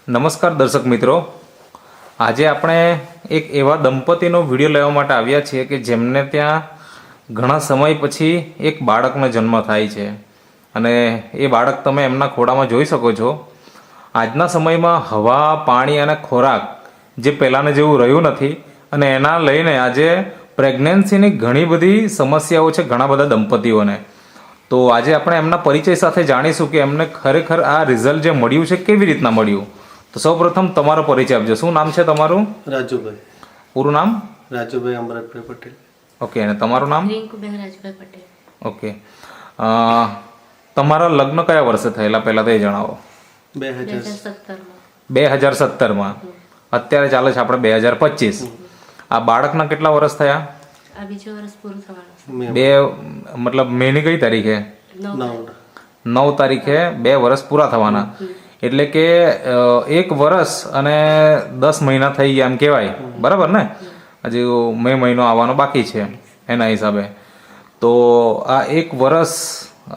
નમસ્કાર દર્શક મિત્રો, આજે આપણે એક એવા દંપતીનો વિડીયો લેવા માટે આવ્યા છીએ કે જેમને ત્યાં ઘણા સમય પછી એક બાળકનો જન્મ થાય છે અને એ બાળક તમે એમના ખોળામાં જોઈ શકો છો. આજના સમયમાં હવા, પાણી અને ખોરાક જે પહેલાંને જેવું રહ્યું નથી અને એના લઈને આજે પ્રેગ્નન્સીની ઘણી બધી સમસ્યાઓ છે ઘણા બધા દંપતીઓને. તો આજે આપણે એમના પરિચય સાથે જાણીશું કે એમને ખરેખર આ રિઝલ્ટ જે મળ્યું છે કેવી રીતના મળ્યું. તો સૌપ્રથમ તમારો પરિચય આપજો. શું નામ છે તમારું? રાજુભાઈ. પૂરું નામ? રાજુભાઈ અમરતભાઈ પટેલ. ઓકે, અને તમારું નામ? રિંકુબેન રાજભાઈ પટેલ. ઓકે. તમારા લગ્ન કયા વર્ષે થયેલા પહેલાં તો એ જણાવો. 2017માં. અત્યારે ચાલે છે આપણે 2025. આ બાળકના કેટલા વર્ષ થયા? આ બીજો વર્ષ પૂરું થવાનું છે. મતલબ મેની કઈ તારીખે? 9 તારીખે 2 વર્ષ પૂરા થવાના. એટલે કે 1 વર્ષ અને 10 મહિના થઈ ગયા એમ કહેવાય, બરાબર ને? હજી મે મહિનો આવવાનો બાકી છે એના હિસાબે. તો આ 1 વર્ષ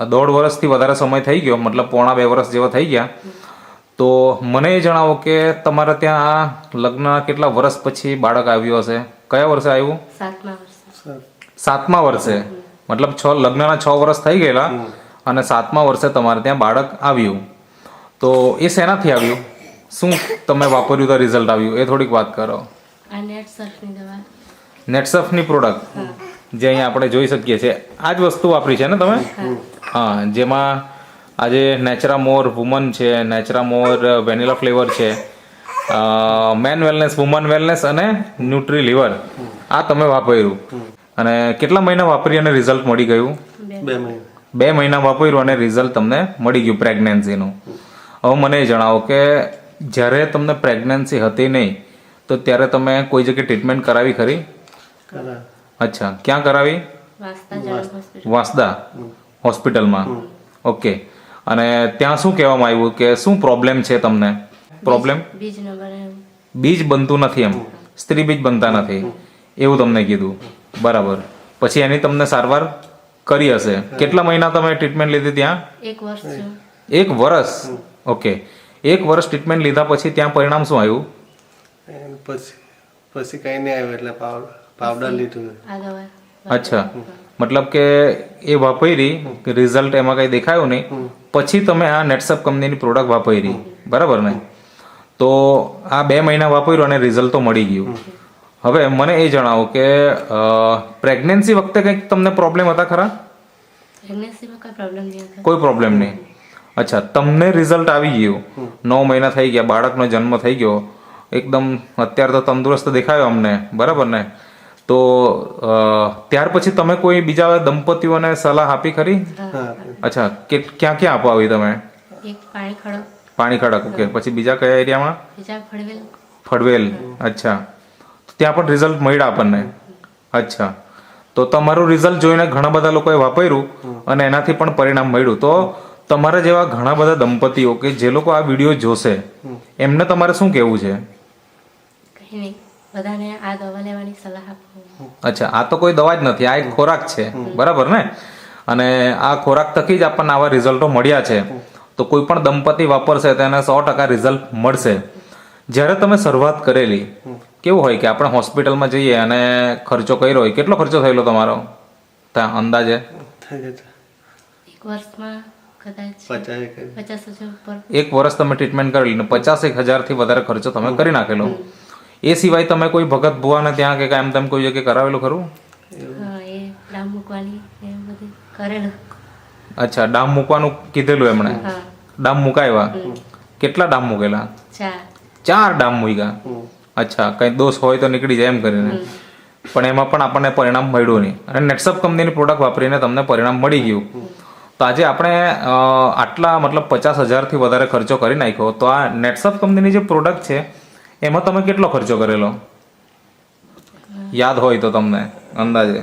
1.5 વર્ષથી વધારે સમય થઈ ગયો, મતલબ પોણા 2 વર્ષ જેવા થઈ ગયા. તો મને એ જણાવો કે તમારે ત્યાં આ લગ્ન કેટલા વર્ષ પછી બાળક આવ્યું હશે? કયા વર્ષે આવ્યું? 7મા વર્ષે. મતલબ લગ્નના 6 વર્ષ થઈ ગયેલા અને 7મા વર્ષે તમારે ત્યાં બાળક આવ્યું. તો એ શેનાથી આવ્યું? શું તમે વાપર્યું તો રિઝલ્ટ આવ્યું એ થોડીક વાત કરો. આ નેટસર્ફની દવા, નેટસર્ફની પ્રોડક્ટ જે અહીંયા આપણે જોઈ શકીએ છીએ, આ જ વસ્તુ વાપરી છે ને તમે? હા, જેમાં આજે નેચરામોર વુમન છે, નેચરામોર વેનીલા ફ્લેવર છે, મેન વેલનેસ, વુમન વેલનેસ અને ન્યુટ્રી લીવર, આ તમે વાપર્યું. અને કેટલા મહિના વાપરી અને રિઝલ્ટ મળી ગયું? 2 મહિના વાપર્યું અને રિઝલ્ટ તમને મળી ગયું પ્રેગ્નન્સીનું. હવે મને એ જણાવો કે જ્યારે તમને પ્રેગ્નન્સી હતી નહીં તો ત્યારે તમે કોઈ જગ્યાએ ટ્રીટમેન્ટ કરાવી ખરી? અચ્છા, ક્યાં કરાવી? વાંસદા હોસ્પિટલમાં. ઓકે. અને ત્યાં શું કહેવામાં આવ્યું કે શું પ્રોબ્લેમ છે તમને? પ્રોબ્લેમ બીજ બનતું નથી, એમ સ્ત્રી બીજ બનતા નથી એવું તમને કીધું, બરાબર. પછી એની તમને સારવાર કરી હશે. કેટલા મહિના તમે ટ્રીટમેન્ટ લીધી ત્યાં? 1 વર્ષ. ઓકે. 1 વર્ષ ટ્રીટમેન્ટ લીધા પછી ત્યાં પરિણામ શું આવ્યું? પછી કઈ નહીં આવ્યું, એટલે પાવડર લીધું. અચ્છા, મતલબ કે એ વાપરી, રિઝલ્ટ એમાં કઈ દેખાયું નહીં, પછી તમે આ નેટસપ કંપનીની પ્રોડક્ટ વાપરી, બરાબર ને? તો આ 2 મહિના વાપર્યું અને રિઝલ્ટ તો મળી ગયું. હવે મને એ જણાવો કે પ્રેગ્નન્સી વખતે કંઈક તમને પ્રોબ્લેમ હતા ખરા? કોઈ પ્રોબ્લેમ નહીં. અચ્છા, તમને રિઝલ્ટ આવી ગયું, 9 મહિના થઈ ગયા, બાળકનો જન્મ થઈ ગયો, એકદમ અત્યારે તો તંદુરસ્ત દેખાયો અમને, બરાબર ને? તો ત્યાર પછી તમે કોઈ બીજા દંપતીઓને સલાહ આપી ખરી? અચ્છા, ક્યાં ક્યાં આપવા આવી તમે? પાણી ખડક. ઓકે. પછી બીજા કયા એરિયામાં? ફળવેલ. અચ્છા, ત્યાં પણ રિઝલ્ટ મળ્યા આપણને. અચ્છા, તો તમારું રિઝલ્ટ જોઈને ઘણા બધા લોકોએ વાપર્યું અને એનાથી પણ પરિણામ મળ્યું. તો તમારા જેવા ઘણા બધા દંપતીઓ કે જે લોકો આ વિડીયો જોશે એમને તમારે શું કહેવું છે? અચ્છા, આ તો કોઈ દવા જ નથી, આ એક ખોરાક છે, બરાબર ને? અને આ ખોરાક થકી જ આપણને આવા રિઝલ્ટો મળ્યા છે. તો કોઈ પણ દંપતી વાપરશે તેને 100% રિઝલ્ટ મળશે. જ્યારે તમે શરૂઆત કરેલી કેવું હોય કે આપણે હોસ્પિટલમાં જઈએ અને ખર્ચો કર્યો હોય, કેટલો ખર્ચો થયેલો તમારો ત્યાં અંદાજે? 1 વર્ષ તમે ટ્રીટમેન્ટ કરેલી ને 50,000 થી વધારે ખર્ચો તમે કરી નાખેલો. એ સિવાય તમે કોઈ ભગત ભુવાને ત્યાં કે એમ તેમ કોઈ જગ્યાએ કરાવેલું ખરું? અચ્છા, ડામ મૂકવાનું કીધેલું એમણે? ડામ મુકાવ્યા? કેટલા ડામ મૂકેલા? 4 ડામ મૂક્યા. અચ્છા, કઈ દોષ હોય તો નીકળી જાય એમ કરીને, પણ એમાં પણ આપણને પરિણામ મળ્યું નહીં અને નેટસપ કંપનીની પ્રોડક્ટ વાપરીને તમને પરિણામ મળી ગયું. તો આજે આપણે આટલા મતલબ 50,000 થી વધારે ખર્ચો કરી નાખ્યો. તો આ નેટસપ કંપનીની જે પ્રોડક્ટ છે એમાં તમે કેટલો ખર્ચો કરેલો યાદ હોય તો તમને અંદાજે?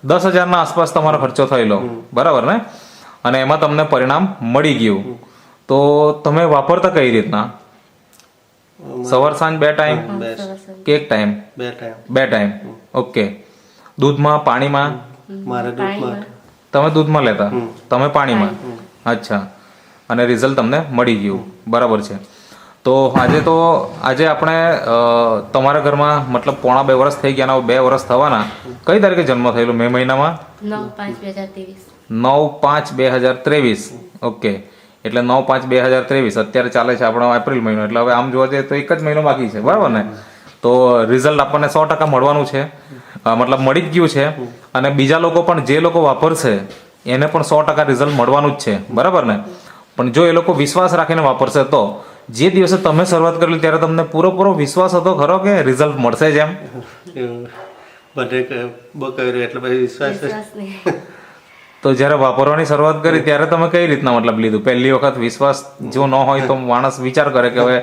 10,000 ના આસપાસ તમારો ખર્ચો થયેલો, બરાબર ને? અને એમાં તમને પરિણામ મળી ગયું. તો તમે વાપરતા કઈ રીતના? સવાર સાંજ 2 ટાઈમ કે 1 ટાઈમ? 2 ટાઈમ. ઓકે. દૂધમાં, પાણીમાં? તમે દૂધમાં લેતા, તમે પાણીમાં? અચ્છા, અને રિઝલ્ટ તમને મળી ગયું. બરાબર છે. તો આજે આપણે તમારા ઘરમાં મતલબ પોણા 2 વર્ષ થઈ ગયા, 2 વર્ષ થવાના. કઈ તારીખે જન્મ થયેલો? મે મહિનામાં 9/5/2023. 9/5/2023. ઓકે, એટલે 9/5/2023. અત્યારે ચાલે છે આપણો એપ્રિલ મહિનો, એટલે હવે આમ જોવા જઈએ તો એક જ મહિનો બાકી છે. બરાબર ને? તો રિઝલ્ટ આપણને 100% મળવાનું છે, મતલબ મળી જ ગયું છે. અને બીજા લોકો પણ, જે લોકો વાપરશે એને પણ 100% રિઝલ્ટ મળવાનું જ છે. બરાબર ને? પણ જો એ લોકો વિશ્વાસ રાખીને વાપરશે તો જે દિવસે તમે શરૂઆત કરેલી ત્યારે તમને પૂરેપૂરો વિશ્વાસ હતો ખરો કે રિઝલ્ટ મળશે જ એમ? એવું બધે બહુ કર્યું એટલે પછી વિશ્વાસ વિશ્વાસ નહીં. તો જ્યારે વાપરવાની શરૂઆત કરી ત્યારે તમે કઈ રીતના મતલબ લીધું? પહેલી વખત વિશ્વાસ જો ન હોય તો માણસ વિચાર કરે કે હવે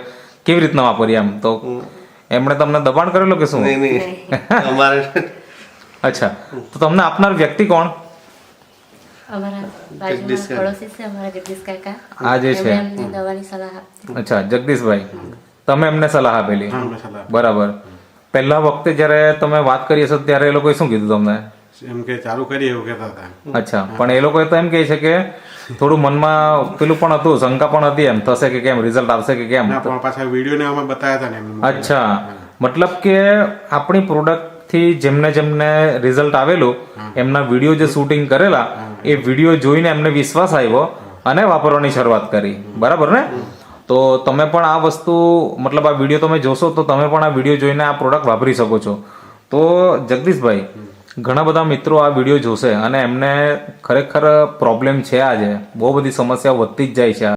કેવી રીતના વાપરીએ એમ. તો એમણે તમને દબાણ કરેલું કે શું? નહીં અમારે અચ્છા, તો તમને આપનાર વ્યક્તિ કોણ? અમારા બાજુમાં પડોશી છે, અમારા જગદીશ કાકા. આ જે છે, એમણે અમને દવાની સલાહ આપી. અચ્છા, જગદીશભાઈ, તમે એમને સલાહ આપેલી. બરાબર. પહેલા વખતે જ્યારે તમે વાત કરી હશે ત્યારે એ લોકોએ શું કીધું તમને? એમ કે ચાલુ કરીએ એવું કહેતા હતા. અચ્છા, પણ એ લોકોએ તો એમ કહે છે કે થોડું મનમાં પેલું પણ હતું, શંકા પણ હતી, એમ થશે કે કેમ, રિઝલ્ટ આવશે કે કેમ. ના, પણ પાછા વિડીયો ને અમે બતાવ્યા હતા ને એમને. અચ્છા, મતલબ કે આપણી પ્રોડક્ટ થી જેમને રિઝલ્ટ આવેલું એમના વિડીયો જે શૂટિંગ કરેલા એ વિડીયો જોઈને એમને વિશ્વાસ આવ્યો અને વાપરવાની શરૂઆત કરી. બરાબર ને? તો તમે પણ આ વસ્તુ, મતલબ આ વિડીયો તમે જોશો તો તમે પણ આ વિડીયો જોઈને આ પ્રોડક્ટ વાપરી શકો છો. તો જગદીશભાઈ, ઘણા બધા મિત્રો આ વિડીયો જોશે અને એમને ખરેખર પ્રોબ્લેમ છે, આજે બહુ બધી સમસ્યાઓ વધતી જ જાય છે.